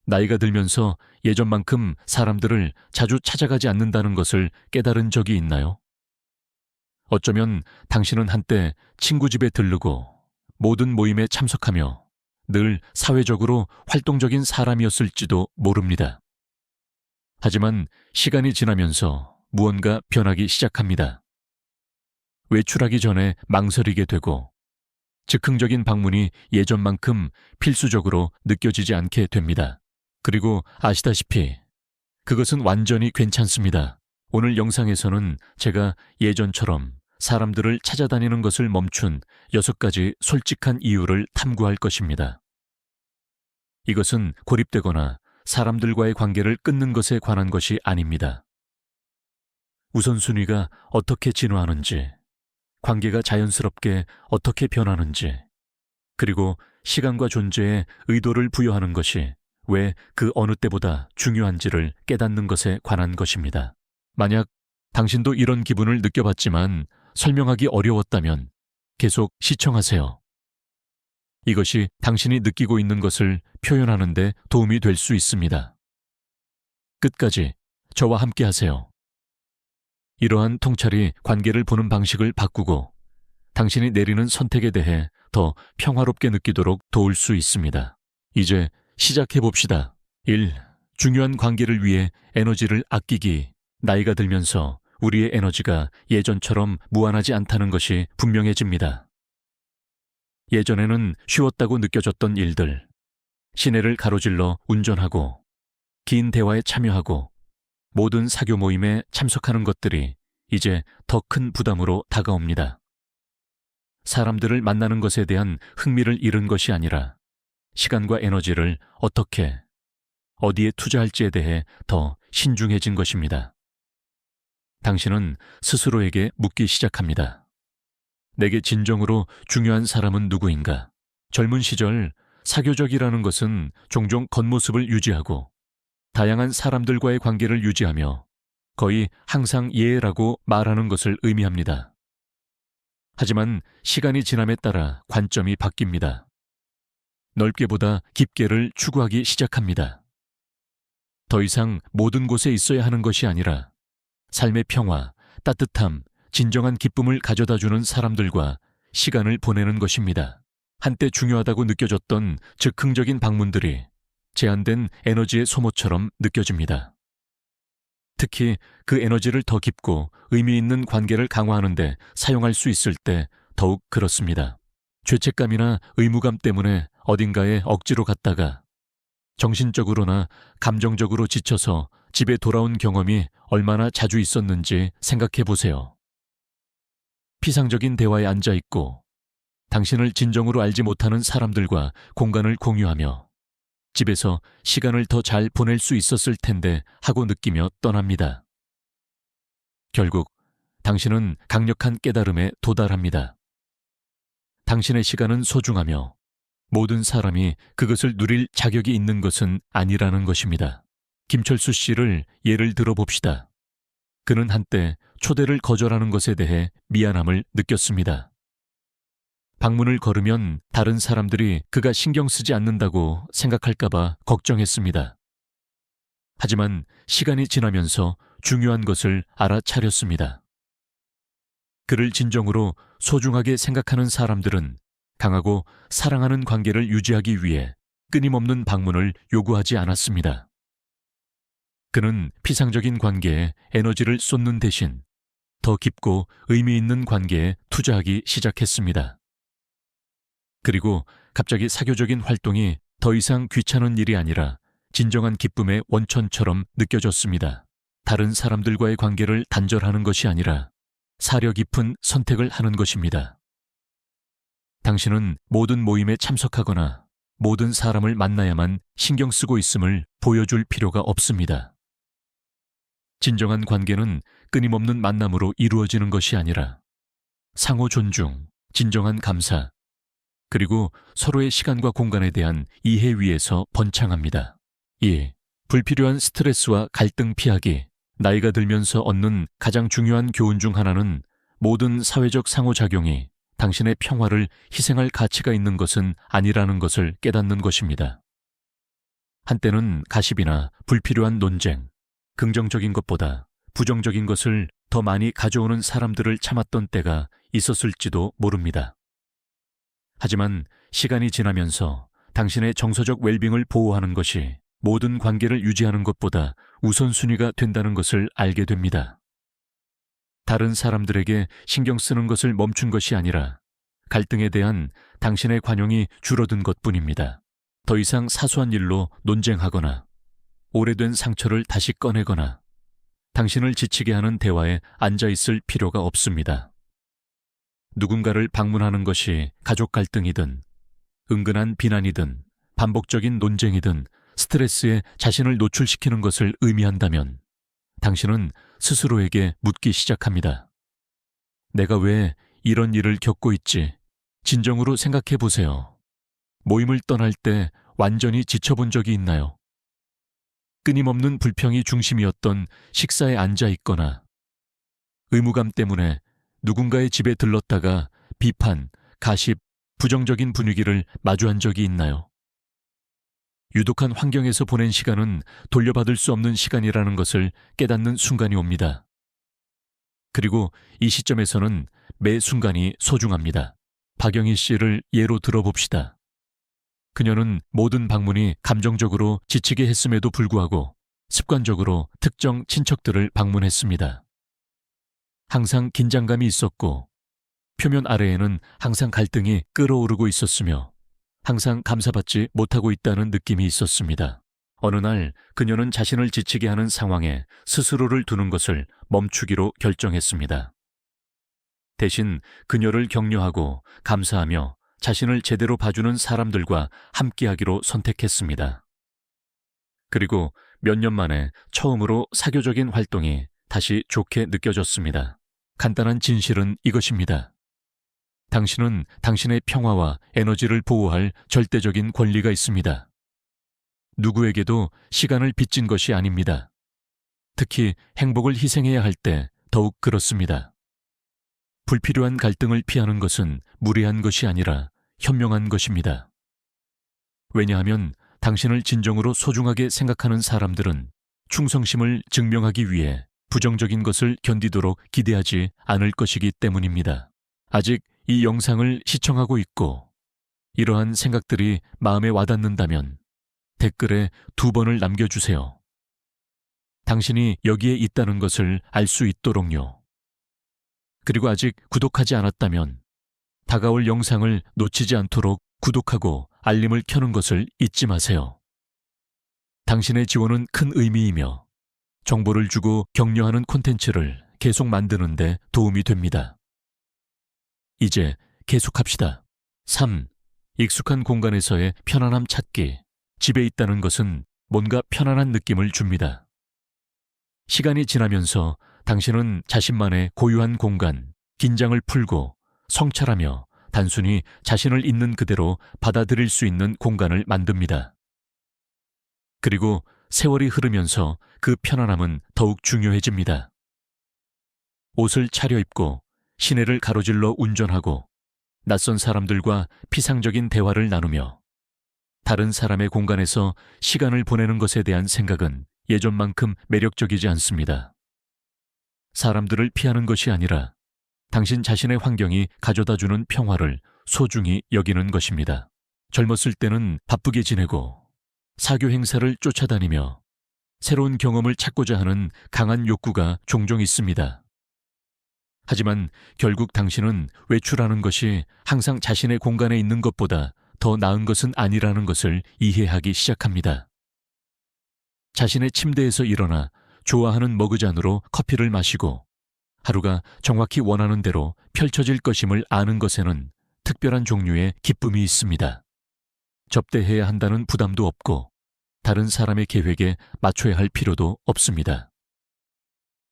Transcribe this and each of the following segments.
나이가 들면서 예전만큼 사람들을 자주 찾아가지 않는다는 것을 깨달은 적이 있나요? 어쩌면 당신은 한때 친구 집에 들르고 모든 모임에 참석하며 늘 사회적으로 활동적인 사람이었을지도 모릅니다. 하지만 시간이 지나면서 무언가 변하기 시작합니다. 외출하기 전에 망설이게 되고 즉흥적인 방문이 예전만큼 필수적으로 느껴지지 않게 됩니다. 그리고 아시다시피 그것은 완전히 괜찮습니다. 오늘 영상에서는 제가 예전처럼 사람들을 찾아다니는 것을 멈춘 6가지 솔직한 이유를 탐구할 것입니다. 이것은 고립되거나 사람들과의 관계를 끊는 것에 관한 것이 아닙니다. 우선순위가 어떻게 진화하는지, 관계가 자연스럽게 어떻게 변하는지, 그리고 시간과 존재에 의도를 부여하는 것이 왜 그 어느 때보다 중요한지를 깨닫는 것에 관한 것입니다. 만약 당신도 이런 기분을 느껴봤지만 설명하기 어려웠다면 계속 시청하세요. 이것이 당신이 느끼고 있는 것을 표현하는 데 도움이 될 수 있습니다. 끝까지 저와 함께 하세요. 이러한 통찰이 관계를 보는 방식을 바꾸고 당신이 내리는 선택에 대해 더 평화롭게 느끼도록 도울 수 있습니다. 이제 시작해 봅시다. 1. 중요한 관계를 위해 에너지를 아끼기. 나이가 들면서 우리의 에너지가 예전처럼 무한하지 않다는 것이 분명해집니다. 예전에는 쉬웠다고 느껴졌던 일들, 시내를 가로질러 운전하고 긴 대화에 참여하고 모든 사교 모임에 참석하는 것들이 이제 더 큰 부담으로 다가옵니다. 사람들을 만나는 것에 대한 흥미를 잃은 것이 아니라 시간과 에너지를 어떻게, 어디에 투자할지에 대해 더 신중해진 것입니다. 당신은 스스로에게 묻기 시작합니다. 내게 진정으로 중요한 사람은 누구인가? 젊은 시절 사교적이라는 것은 종종 겉모습을 유지하고 다양한 사람들과의 관계를 유지하며 거의 항상 예라고 말하는 것을 의미합니다. 하지만 시간이 지남에 따라 관점이 바뀝니다. 넓게보다 깊게를 추구하기 시작합니다. 더 이상 모든 곳에 있어야 하는 것이 아니라 삶의 평화, 따뜻함, 진정한 기쁨을 가져다주는 사람들과 시간을 보내는 것입니다. 한때 중요하다고 느껴졌던 즉흥적인 방문들이 제한된 에너지의 소모처럼 느껴집니다. 특히 그 에너지를 더 깊고 의미 있는 관계를 강화하는 데 사용할 수 있을 때 더욱 그렇습니다. 죄책감이나 의무감 때문에 어딘가에 억지로 갔다가 정신적으로나 감정적으로 지쳐서 집에 돌아온 경험이 얼마나 자주 있었는지 생각해 보세요. 피상적인 대화에 앉아 있고 당신을 진정으로 알지 못하는 사람들과 공간을 공유하며 집에서 시간을 더 잘 보낼 수 있었을 텐데 하고 느끼며 떠납니다. 결국 당신은 강력한 깨달음에 도달합니다. 당신의 시간은 소중하며 모든 사람이 그것을 누릴 자격이 있는 것은 아니라는 것입니다. 김철수 씨를 예를 들어 봅시다. 그는 한때 초대를 거절하는 것에 대해 미안함을 느꼈습니다. 방문을 걸으면 다른 사람들이 그가 신경 쓰지 않는다고 생각할까봐 걱정했습니다. 하지만 시간이 지나면서 중요한 것을 알아차렸습니다. 그를 진정으로 소중하게 생각하는 사람들은 강하고 사랑하는 관계를 유지하기 위해 끊임없는 방문을 요구하지 않았습니다. 그는 피상적인 관계에 에너지를 쏟는 대신 더 깊고 의미 있는 관계에 투자하기 시작했습니다. 그리고 갑자기 사교적인 활동이 더 이상 귀찮은 일이 아니라 진정한 기쁨의 원천처럼 느껴졌습니다. 다른 사람들과의 관계를 단절하는 것이 아니라 사려 깊은 선택을 하는 것입니다. 당신은 모든 모임에 참석하거나 모든 사람을 만나야만 신경 쓰고 있음을 보여줄 필요가 없습니다. 진정한 관계는 끊임없는 만남으로 이루어지는 것이 아니라 상호 존중, 진정한 감사, 그리고 서로의 시간과 공간에 대한 이해 위에서 번창합니다. 2. 불필요한 스트레스와 갈등 피하기. 나이가 들면서 얻는 가장 중요한 교훈 중 하나는 모든 사회적 상호작용이 당신의 평화를 희생할 가치가 있는 것은 아니라는 것을 깨닫는 것입니다. 한때는 가십이나 불필요한 논쟁, 긍정적인 것보다 부정적인 것을 더 많이 가져오는 사람들을 참았던 때가 있었을지도 모릅니다. 하지만 시간이 지나면서 당신의 정서적 웰빙을 보호하는 것이 모든 관계를 유지하는 것보다 우선순위가 된다는 것을 알게 됩니다. 다른 사람들에게 신경 쓰는 것을 멈춘 것이 아니라 갈등에 대한 당신의 관용이 줄어든 것뿐입니다. 더 이상 사소한 일로 논쟁하거나 오래된 상처를 다시 꺼내거나 당신을 지치게 하는 대화에 앉아 있을 필요가 없습니다. 누군가를 방문하는 것이 가족 갈등이든 은근한 비난이든 반복적인 논쟁이든 스트레스에 자신을 노출시키는 것을 의미한다면 당신은 스스로에게 묻기 시작합니다. 내가 왜 이런 일을 겪고 있지? 진정으로 생각해 보세요. 모임을 떠날 때 완전히 지쳐본 적이 있나요? 끊임없는 불평이 중심이었던 식사에 앉아 있거나 의무감 때문에 누군가의 집에 들렀다가 비판, 가십, 부정적인 분위기를 마주한 적이 있나요? 유독한 환경에서 보낸 시간은 돌려받을 수 없는 시간이라는 것을 깨닫는 순간이 옵니다. 그리고 이 시점에서는 매 순간이 소중합니다. 박영희 씨를 예로 들어봅시다. 그녀는 모든 방문이 감정적으로 지치게 했음에도 불구하고 습관적으로 특정 친척들을 방문했습니다. 항상 긴장감이 있었고 표면 아래에는 항상 갈등이 끓어오르고 있었으며 항상 감사받지 못하고 있다는 느낌이 있었습니다. 어느 날 그녀는 자신을 지치게 하는 상황에 스스로를 두는 것을 멈추기로 결정했습니다. 대신 그녀를 격려하고 감사하며 자신을 제대로 봐주는 사람들과 함께하기로 선택했습니다. 그리고 몇 년 만에 처음으로 사교적인 활동이 다시 좋게 느껴졌습니다. 간단한 진실은 이것입니다. 당신은 당신의 평화와 에너지를 보호할 절대적인 권리가 있습니다. 누구에게도 시간을 빚진 것이 아닙니다. 특히 행복을 희생해야 할 때 더욱 그렇습니다. 불필요한 갈등을 피하는 것은 무례한 것이 아니라 현명한 것입니다. 왜냐하면 당신을 진정으로 소중하게 생각하는 사람들은 충성심을 증명하기 위해 부정적인 것을 견디도록 기대하지 않을 것이기 때문입니다. 아직 이 영상을 시청하고 있고 이러한 생각들이 마음에 와닿는다면 댓글에 2번을 남겨주세요. 당신이 여기에 있다는 것을 알 수 있도록요. 그리고 아직 구독하지 않았다면 다가올 영상을 놓치지 않도록 구독하고 알림을 켜는 것을 잊지 마세요. 당신의 지원은 큰 의미이며 정보를 주고 격려하는 콘텐츠를 계속 만드는 데 도움이 됩니다. 이제 계속합시다. 3. 익숙한 공간에서의 편안함 찾기. 집에 있다는 것은 뭔가 편안한 느낌을 줍니다. 시간이 지나면서 당신은 자신만의 고유한 공간, 긴장을 풀고 성찰하며 단순히 자신을 있는 그대로 받아들일 수 있는 공간을 만듭니다. 그리고 세월이 흐르면서 그 편안함은 더욱 중요해집니다. 옷을 차려입고 시내를 가로질러 운전하고 낯선 사람들과 피상적인 대화를 나누며 다른 사람의 공간에서 시간을 보내는 것에 대한 생각은 예전만큼 매력적이지 않습니다. 사람들을 피하는 것이 아니라 당신 자신의 환경이 가져다주는 평화를 소중히 여기는 것입니다. 젊었을 때는 바쁘게 지내고 사교 행사를 쫓아다니며 새로운 경험을 찾고자 하는 강한 욕구가 종종 있습니다. 하지만 결국 당신은 외출하는 것이 항상 자신의 공간에 있는 것보다 더 나은 것은 아니라는 것을 이해하기 시작합니다. 자신의 침대에서 일어나 좋아하는 머그잔으로 커피를 마시고 하루가 정확히 원하는 대로 펼쳐질 것임을 아는 것에는 특별한 종류의 기쁨이 있습니다. 접대해야 한다는 부담도 없고 다른 사람의 계획에 맞춰야 할 필요도 없습니다.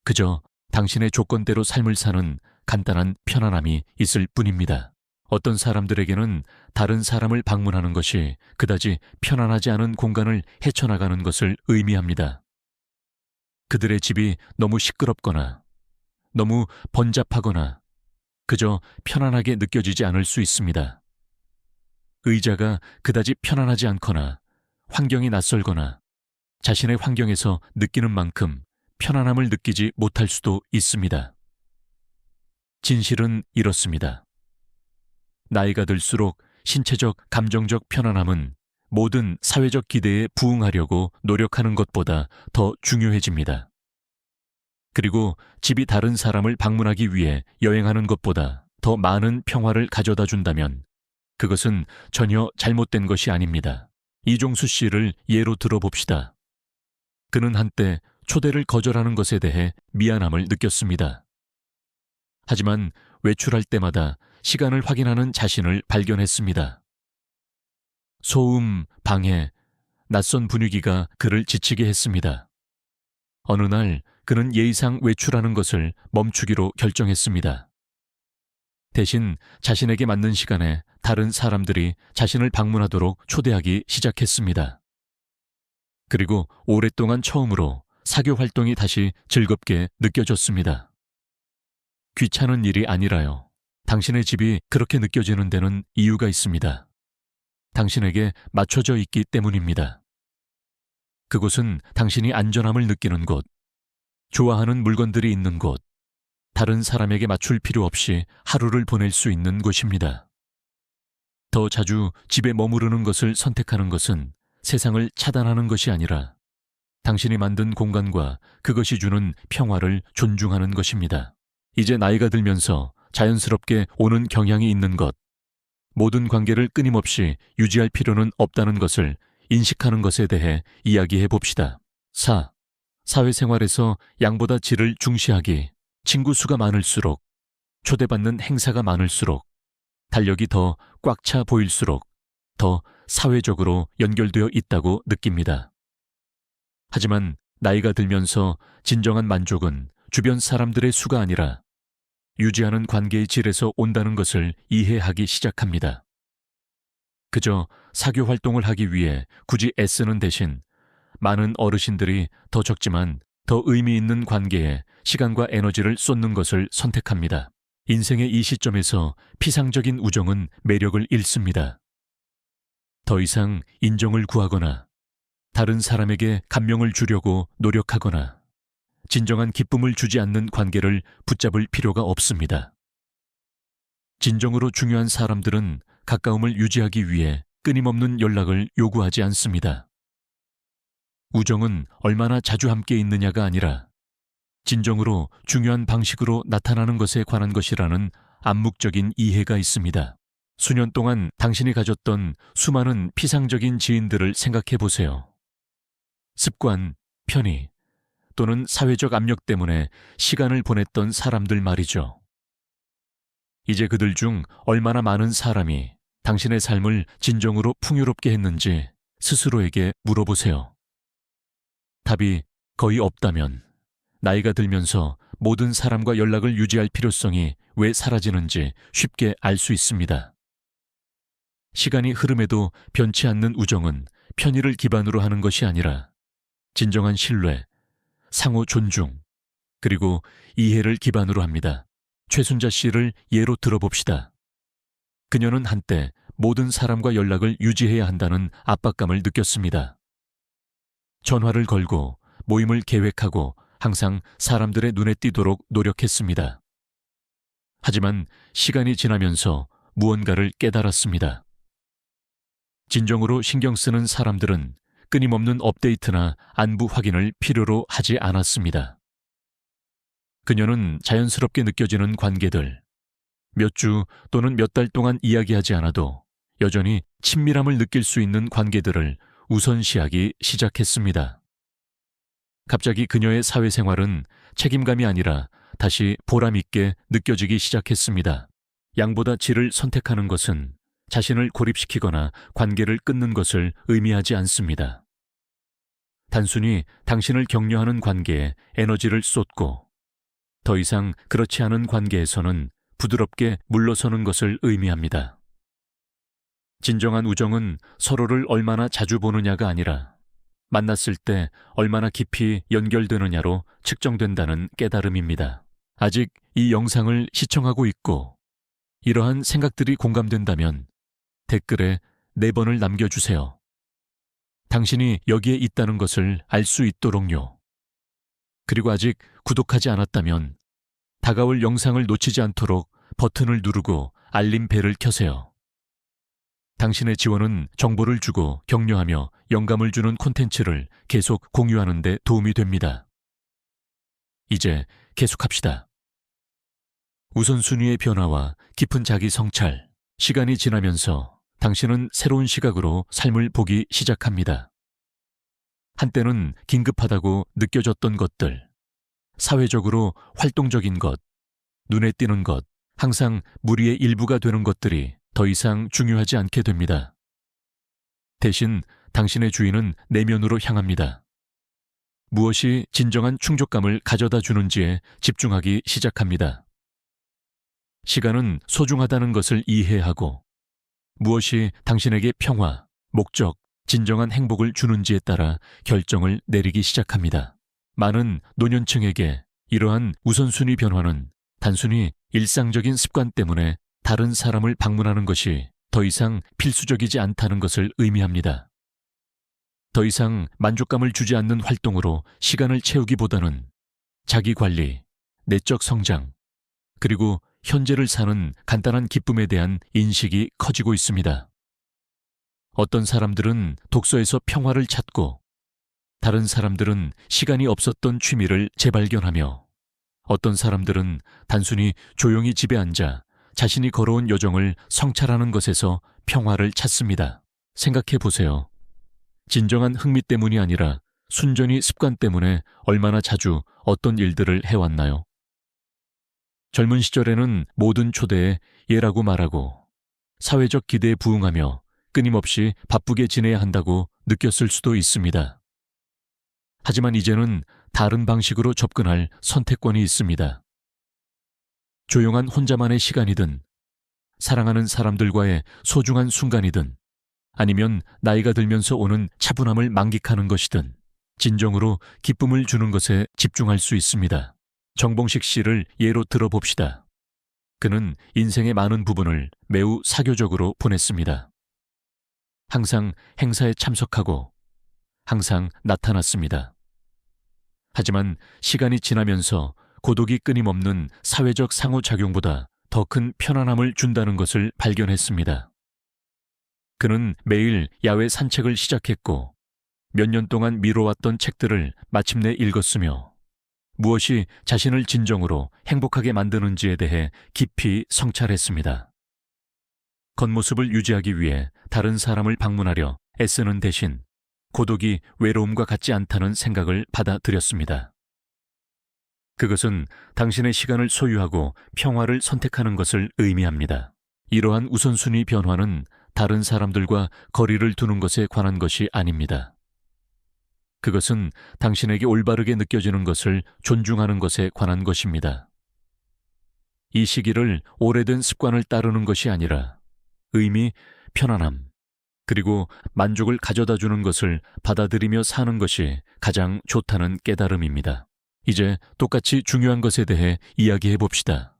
그저 당신의 조건대로 삶을 사는 간단한 편안함이 있을 뿐입니다. 어떤 사람들에게는 다른 사람을 방문하는 것이 그다지 편안하지 않은 공간을 헤쳐나가는 것을 의미합니다. 그들의 집이 너무 시끄럽거나 너무 번잡하거나 그저 편안하게 느껴지지 않을 수 있습니다. 의자가 그다지 편안하지 않거나 환경이 낯설거나 자신의 환경에서 느끼는 만큼 편안함을 느끼지 못할 수도 있습니다. 진실은 이렇습니다. 나이가 들수록 신체적, 감정적 편안함은 모든 사회적 기대에 부응하려고 노력하는 것보다 더 중요해집니다. 그리고 집이 다른 사람을 방문하기 위해 여행하는 것보다 더 많은 평화를 가져다 준다면 그것은 전혀 잘못된 것이 아닙니다. 이종수 씨를 예로 들어봅시다. 그는 한때 초대를 거절하는 것에 대해 미안함을 느꼈습니다. 하지만 외출할 때마다 시간을 확인하는 자신을 발견했습니다. 소음, 방해, 낯선 분위기가 그를 지치게 했습니다. 어느 날 그는 예의상 외출하는 것을 멈추기로 결정했습니다. 대신 자신에게 맞는 시간에 다른 사람들이 자신을 방문하도록 초대하기 시작했습니다. 그리고 오랫동안 처음으로 사교 활동이 다시 즐겁게 느껴졌습니다. 귀찮은 일이 아니라요. 당신의 집이 그렇게 느껴지는 데는 이유가 있습니다. 당신에게 맞춰져 있기 때문입니다. 그곳은 당신이 안전함을 느끼는 곳, 좋아하는 물건들이 있는 곳, 다른 사람에게 맞출 필요 없이 하루를 보낼 수 있는 곳입니다. 더 자주 집에 머무르는 것을 선택하는 것은 세상을 차단하는 것이 아니라 당신이 만든 공간과 그것이 주는 평화를 존중하는 것입니다. 이제 나이가 들면서 자연스럽게 오는 경향이 있는 것, 모든 관계를 끊임없이 유지할 필요는 없다는 것을 인식하는 것에 대해 이야기해 봅시다. 4. 사회생활에서 양보다 질을 중시하기. 친구 수가 많을수록, 초대받는 행사가 많을수록, 달력이 더 꽉 차 보일수록 더 사회적으로 연결되어 있다고 느낍니다. 하지만 나이가 들면서 진정한 만족은 주변 사람들의 수가 아니라 유지하는 관계의 질에서 온다는 것을 이해하기 시작합니다. 그저 사교 활동을 하기 위해 굳이 애쓰는 대신 많은 어르신들이 더 적지만 더 의미 있는 관계에 시간과 에너지를 쏟는 것을 선택합니다. 인생의 이 시점에서 피상적인 우정은 매력을 잃습니다. 더 이상 인정을 구하거나 다른 사람에게 감명을 주려고 노력하거나 진정한 기쁨을 주지 않는 관계를 붙잡을 필요가 없습니다. 진정으로 중요한 사람들은 가까움을 유지하기 위해 끊임없는 연락을 요구하지 않습니다. 우정은 얼마나 자주 함께 있느냐가 아니라 진정으로 중요한 방식으로 나타나는 것에 관한 것이라는 암묵적인 이해가 있습니다. 수년 동안 당신이 가졌던 수많은 피상적인 지인들을 생각해 보세요. 습관, 편의, 또는 사회적 압력 때문에 시간을 보냈던 사람들 말이죠. 이제 그들 중 얼마나 많은 사람이 당신의 삶을 진정으로 풍요롭게 했는지 스스로에게 물어보세요. 답이 거의 없다면 나이가 들면서 모든 사람과 연락을 유지할 필요성이 왜 사라지는지 쉽게 알 수 있습니다. 시간이 흐름에도 변치 않는 우정은 편의를 기반으로 하는 것이 아니라 진정한 신뢰, 상호 존중, 그리고 이해를 기반으로 합니다. 최순자 씨를 예로 들어봅시다. 그녀는 한때 모든 사람과 연락을 유지해야 한다는 압박감을 느꼈습니다. 전화를 걸고 모임을 계획하고 항상 사람들의 눈에 띄도록 노력했습니다. 하지만 시간이 지나면서 무언가를 깨달았습니다. 진정으로 신경 쓰는 사람들은 끊임없는 업데이트나 안부 확인을 필요로 하지 않았습니다. 그녀는 자연스럽게 느껴지는 관계들, 몇 주 또는 몇 달 동안 이야기하지 않아도 여전히 친밀함을 느낄 수 있는 관계들을 우선시하기 시작했습니다. 갑자기 그녀의 사회생활은 책임감이 아니라 다시 보람있게 느껴지기 시작했습니다. 양보다 질을 선택하는 것은 자신을 고립시키거나 관계를 끊는 것을 의미하지 않습니다. 단순히 당신을 격려하는 관계에 에너지를 쏟고 더 이상 그렇지 않은 관계에서는 부드럽게 물러서는 것을 의미합니다. 진정한 우정은 서로를 얼마나 자주 보느냐가 아니라 만났을 때 얼마나 깊이 연결되느냐로 측정된다는 깨달음입니다. 아직 이 영상을 시청하고 있고 이러한 생각들이 공감된다면 댓글에 4번을 남겨주세요. 당신이 여기에 있다는 것을 알 수 있도록요. 그리고 아직 구독하지 않았다면 다가올 영상을 놓치지 않도록 버튼을 누르고 알림 벨을 켜세요. 당신의 지원은 정보를 주고 격려하며 영감을 주는 콘텐츠를 계속 공유하는 데 도움이 됩니다. 이제 계속합시다. 우선순위의 변화와 깊은 자기 성찰, 시간이 지나면서 당신은 새로운 시각으로 삶을 보기 시작합니다. 한때는 긴급하다고 느껴졌던 것들, 사회적으로 활동적인 것, 눈에 띄는 것, 항상 무리의 일부가 되는 것들이 더 이상 중요하지 않게 됩니다. 대신 당신의 주인은 내면으로 향합니다. 무엇이 진정한 충족감을 가져다 주는지에 집중하기 시작합니다. 시간은 소중하다는 것을 이해하고 무엇이 당신에게 평화, 목적, 진정한 행복을 주는지에 따라 결정을 내리기 시작합니다. 많은 노년층에게 이러한 우선순위 변화는 단순히 일상적인 습관 때문에 다른 사람을 방문하는 것이 더 이상 필수적이지 않다는 것을 의미합니다. 더 이상 만족감을 주지 않는 활동으로 시간을 채우기보다는 자기 관리, 내적 성장, 그리고 현재를 사는 간단한 기쁨에 대한 인식이 커지고 있습니다. 어떤 사람들은 독서에서 평화를 찾고 다른 사람들은 시간이 없었던 취미를 재발견하며 어떤 사람들은 단순히 조용히 집에 앉아 자신이 걸어온 여정을 성찰하는 것에서 평화를 찾습니다. 생각해 보세요. 진정한 흥미 때문이 아니라 순전히 습관 때문에 얼마나 자주 어떤 일들을 해왔나요? 젊은 시절에는 모든 초대에 예라고 말하고 사회적 기대에 부응하며 끊임없이 바쁘게 지내야 한다고 느꼈을 수도 있습니다. 하지만 이제는 다른 방식으로 접근할 선택권이 있습니다. 조용한 혼자만의 시간이든 사랑하는 사람들과의 소중한 순간이든 아니면 나이가 들면서 오는 차분함을 만끽하는 것이든 진정으로 기쁨을 주는 것에 집중할 수 있습니다. 정봉식 씨를 예로 들어봅시다. 그는 인생의 많은 부분을 매우 사교적으로 보냈습니다. 항상 행사에 참석하고 항상 나타났습니다. 하지만 시간이 지나면서 고독이 끊임없는 사회적 상호작용보다 더 큰 편안함을 준다는 것을 발견했습니다. 그는 매일 야외 산책을 시작했고 몇 년 동안 미뤄왔던 책들을 마침내 읽었으며 무엇이 자신을 진정으로 행복하게 만드는지에 대해 깊이 성찰했습니다. 겉모습을 유지하기 위해 다른 사람을 방문하려 애쓰는 대신 고독이 외로움과 같지 않다는 생각을 받아들였습니다. 그것은 당신의 시간을 소유하고 평화를 선택하는 것을 의미합니다. 이러한 우선순위 변화는 다른 사람들과 거리를 두는 것에 관한 것이 아닙니다. 그것은 당신에게 올바르게 느껴지는 것을 존중하는 것에 관한 것입니다. 이 시기를 오래된 습관을 따르는 것이 아니라 의미, 편안함, 그리고 만족을 가져다 주는 것을 받아들이며 사는 것이 가장 좋다는 깨달음입니다. 이제 똑같이 중요한 것에 대해 이야기해 봅시다.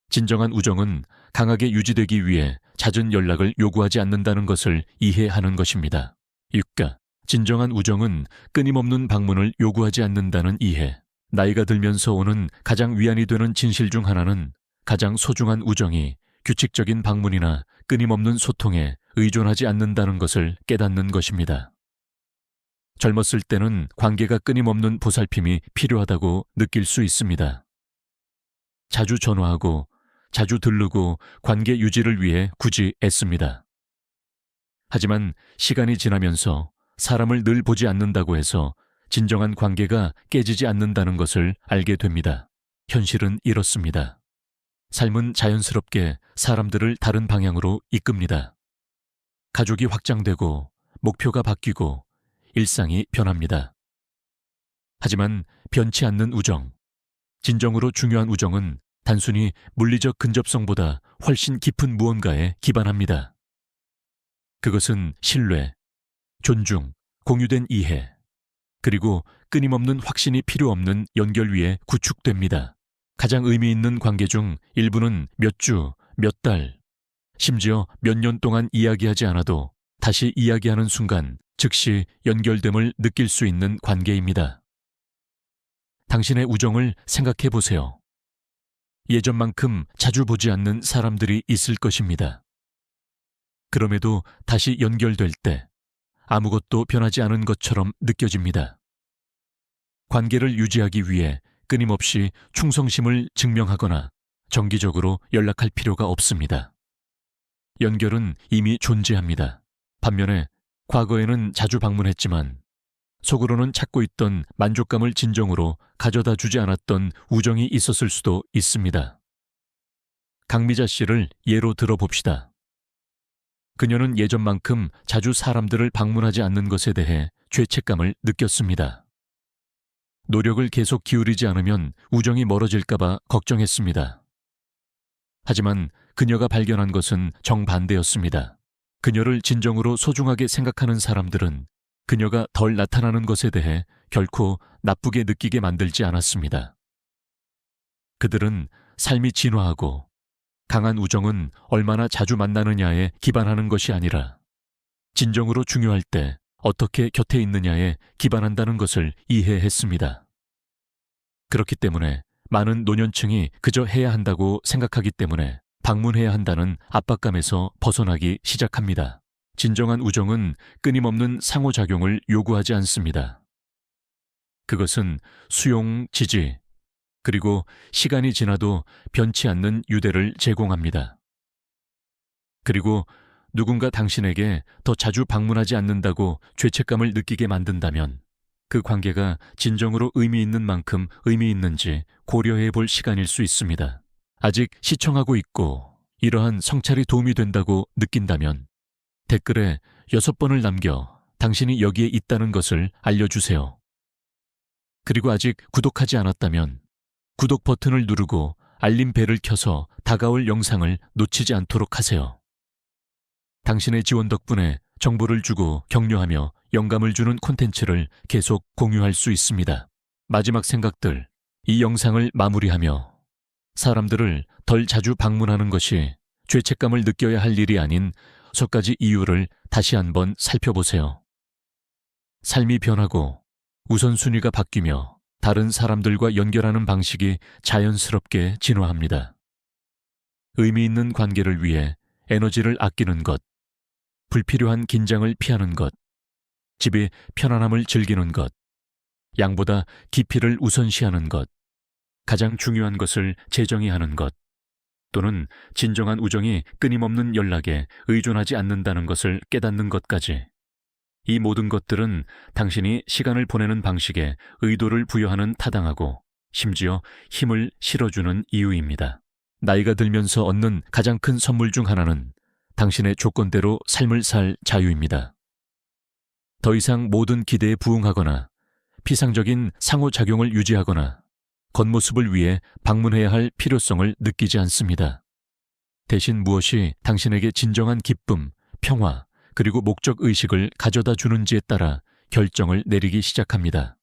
진정한 우정은 강하게 유지되기 위해 잦은 연락을 요구하지 않는다는 것을 이해하는 것입니다. 육가, 진정한 우정은 끊임없는 방문을 요구하지 않는다는 이해. 나이가 들면서 오는 가장 위안이 되는 진실 중 하나는 가장 소중한 우정이 규칙적인 방문이나 끊임없는 소통에 의존하지 않는다는 것을 깨닫는 것입니다. 젊었을 때는 관계가 끊임없는 보살핌이 필요하다고 느낄 수 있습니다. 자주 전화하고 자주 들르고 관계 유지를 위해 굳이 애씁니다. 하지만 시간이 지나면서 사람을 늘 보지 않는다고 해서 진정한 관계가 깨지지 않는다는 것을 알게 됩니다. 현실은 이렇습니다. 삶은 자연스럽게 사람들을 다른 방향으로 이끕니다. 가족이 확장되고 목표가 바뀌고 일상이 변합니다. 하지만 변치 않는 우정, 진정으로 중요한 우정은 단순히 물리적 근접성보다 훨씬 깊은 무언가에 기반합니다. 그것은 신뢰, 존중, 공유된 이해, 그리고 끊임없는 확신이 필요 없는 연결 위에 구축됩니다. 가장 의미 있는 관계 중 일부는 몇 주, 몇 달, 심지어 몇 년 동안 이야기하지 않아도 다시 이야기하는 순간 즉시 연결됨을 느낄 수 있는 관계입니다. 당신의 우정을 생각해 보세요. 예전만큼 자주 보지 않는 사람들이 있을 것입니다. 그럼에도 다시 연결될 때 아무것도 변하지 않은 것처럼 느껴집니다. 관계를 유지하기 위해 끊임없이 충성심을 증명하거나 정기적으로 연락할 필요가 없습니다. 연결은 이미 존재합니다. 반면에 과거에는 자주 방문했지만 속으로는 찾고 있던 만족감을 진정으로 가져다 주지 않았던 우정이 있었을 수도 있습니다. 강미자 씨를 예로 들어봅시다. 그녀는 예전만큼 자주 사람들을 방문하지 않는 것에 대해 죄책감을 느꼈습니다. 노력을 계속 기울이지 않으면 우정이 멀어질까봐 걱정했습니다. 하지만 그녀가 발견한 것은 정반대였습니다. 그녀를 진정으로 소중하게 생각하는 사람들은 그녀가 덜 나타나는 것에 대해 결코 나쁘게 느끼게 만들지 않았습니다. 그들은 삶이 진화하고 강한 우정은 얼마나 자주 만나느냐에 기반하는 것이 아니라 진정으로 중요할 때 어떻게 곁에 있느냐에 기반한다는 것을 이해했습니다. 그렇기 때문에 많은 노년층이 그저 해야 한다고 생각하기 때문에 방문해야 한다는 압박감에서 벗어나기 시작합니다. 진정한 우정은 끊임없는 상호작용을 요구하지 않습니다. 그것은 수용, 지지, 그리고 시간이 지나도 변치 않는 유대를 제공합니다. 그리고 누군가 당신에게 더 자주 방문하지 않는다고 죄책감을 느끼게 만든다면 그 관계가 진정으로 의미 있는 만큼 의미 있는지 고려해 볼 시간일 수 있습니다. 아직 시청하고 있고 이러한 성찰이 도움이 된다고 느낀다면 댓글에 6번을 남겨 당신이 여기에 있다는 것을 알려주세요. 그리고 아직 구독하지 않았다면 구독 버튼을 누르고 알림 벨을 켜서 다가올 영상을 놓치지 않도록 하세요. 당신의 지원 덕분에 정보를 주고 격려하며 영감을 주는 콘텐츠를 계속 공유할 수 있습니다. 마지막 생각들, 이 영상을 마무리하며 사람들을 덜 자주 방문하는 것이 죄책감을 느껴야 할 일이 아닌 6가지 이유를 다시 한번 살펴보세요. 삶이 변하고 우선순위가 바뀌며 다른 사람들과 연결하는 방식이 자연스럽게 진화합니다. 의미 있는 관계를 위해 에너지를 아끼는 것, 불필요한 긴장을 피하는 것, 집의 편안함을 즐기는 것, 양보다 깊이를 우선시하는 것, 가장 중요한 것을 재정의하는 것, 또는 진정한 우정이 끊임없는 연락에 의존하지 않는다는 것을 깨닫는 것까지, 이 모든 것들은 당신이 시간을 보내는 방식에 의도를 부여하는 타당하고 심지어 힘을 실어주는 이유입니다. 나이가 들면서 얻는 가장 큰 선물 중 하나는 당신의 조건대로 삶을 살 자유입니다. 더 이상 모든 기대에 부응하거나 피상적인 상호작용을 유지하거나 겉모습을 위해 방문해야 할 필요성을 느끼지 않습니다. 대신 무엇이 당신에게 진정한 기쁨, 평화, 그리고 목적의식을 가져다 주는지에 따라 결정을 내리기 시작합니다.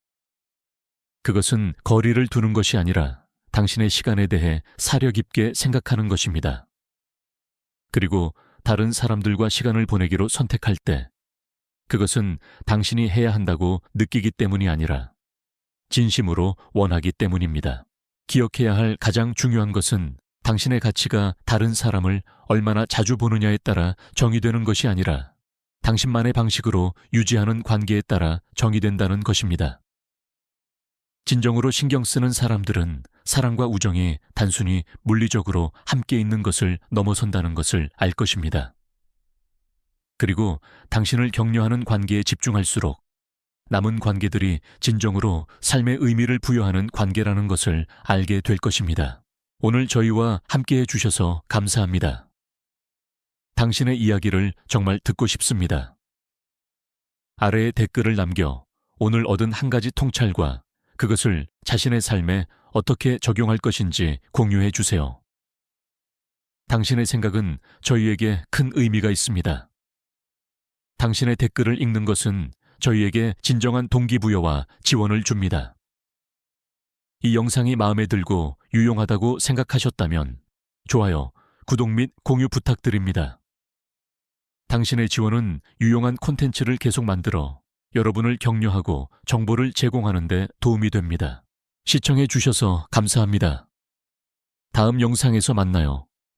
그것은 거리를 두는 것이 아니라 당신의 시간에 대해 사려 깊게 생각하는 것입니다. 그리고 다른 사람들과 시간을 보내기로 선택할 때 그것은 당신이 해야 한다고 느끼기 때문이 아니라 진심으로 원하기 때문입니다. 기억해야 할 가장 중요한 것은 당신의 가치가 다른 사람을 얼마나 자주 보느냐에 따라 정의되는 것이 아니라 당신만의 방식으로 유지하는 관계에 따라 정의된다는 것입니다. 진정으로 신경 쓰는 사람들은 사랑과 우정이 단순히 물리적으로 함께 있는 것을 넘어선다는 것을 알 것입니다. 그리고 당신을 격려하는 관계에 집중할수록 남은 관계들이 진정으로 삶의 의미를 부여하는 관계라는 것을 알게 될 것입니다. 오늘 저희와 함께해 주셔서 감사합니다. 당신의 이야기를 정말 듣고 싶습니다. 아래에 댓글을 남겨 오늘 얻은 한 가지 통찰과 그것을 자신의 삶에 어떻게 적용할 것인지 공유해 주세요. 당신의 생각은 저희에게 큰 의미가 있습니다. 당신의 댓글을 읽는 것은 저희에게 진정한 동기부여와 지원을 줍니다. 이 영상이 마음에 들고 유용하다고 생각하셨다면 좋아요, 구독 및 공유 부탁드립니다. 당신의 지원은 유용한 콘텐츠를 계속 만들어 여러분을 격려하고 정보를 제공하는 데 도움이 됩니다. 시청해 주셔서 감사합니다. 다음 영상에서 만나요.